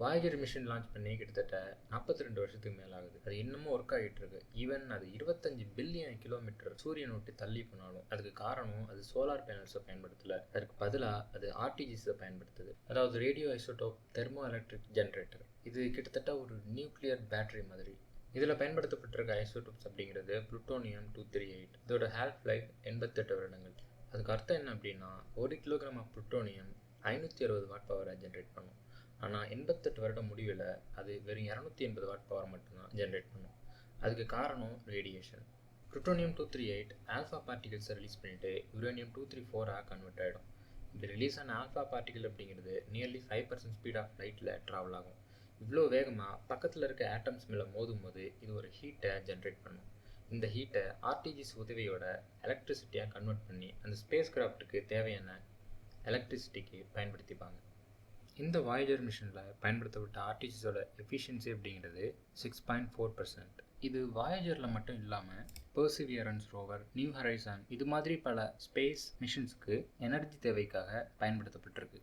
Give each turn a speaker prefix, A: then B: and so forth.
A: Voyager machine launch பண்ணி கிட்டத்தட்ட 42 வருஷத்துக்கு மேலே ஆகுது. அது இன்னமும் ஒர்க் ஆகிட்டு இருக்கு. ஈவன் அது 25 பில்லியன் கிலோமீட்டர் சூரியனை விட்டு தள்ளி போனாலும் அதுக்கு காரணம் அது சோலார் பேனல்ஸை பயன்படுத்தல. அதற்கு பதிலாக அது ஆர்டிஜிஸை பயன்படுத்துது. அதாவது radio isotope thermo electric generator. இது கிட்டத்தட்ட ஒரு நியூக்ளியர் பேட்டரி மாதிரி. இதில் பயன்படுத்தப்பட்டிருக்க ஐசோடோப்ஸ் அப்படிங்கிறது புளுட்டோனியம் 238. இதோட ஹேல்ஃப் லைஃப் 88 வருடங்கள். அதுக்கு அர்த்தம் என்ன அப்படின்னா 1 கிலோகிராம் ஆஃப் புளுட்டோனியம் 560 வாட் பவரை ஜென்ரேட் பண்ணும். ஆனால் 88 வருடம் முடிவில் அது வெறும் 280 வாட் பவர் மட்டும்தான் ஜென்ரேட் பண்ணும். அதுக்கு காரணம் ரேடியேஷன். புளுட்டோனியம் 238 ஆல்ஃபா பார்ட்டிகல்ஸை ரிலீஸ் பண்ணிவிட்டு யுரேனியம் 234 கன்வெர்ட் ஆகிடும். இப்படி ரிலீஸ் ஆன ஆல்ஃபா பார்ட்டிகல் அப்படிங்கிறது நியர்லி 5% ஸ்பீட் ஆஃப் லைட்டில் ட்ராவல் ஆகும். இவ்வளோ வேகமாக பக்கத்தில் இருக்க ஆட்டம்ஸ் மேலே மோதும் போது இது ஒரு ஹீட்டை ஜென்ரேட் பண்ணும். இந்த ஹீட்டை ஆர்டிஜிஸ் உதவியோட எலக்ட்ரிசிட்டியாக கன்வெர்ட் பண்ணி அந்த ஸ்பேஸ் கிராஃப்ட்டுக்கு தேவையான எலக்ட்ரிசிட்டிக்கு பயன்படுத்திப்பாங்க. இந்த வாயேஜர் மிஷனில் பயன்படுத்தப்பட்ட ஆர்டிஜிஸோட எஃபிஷியன்சி அப்படிங்கிறது 6.4%. இது வாயேஜரில் மட்டும் இல்லாமல் பெர்சிவியரன்ஸ் ரோவர், நியூ ஹரைசான் இது மாதிரி பல ஸ்பேஸ் மிஷன்ஸுக்கு எனர்ஜி தேவைக்காக பயன்படுத்தப்பட்டிருக்கு.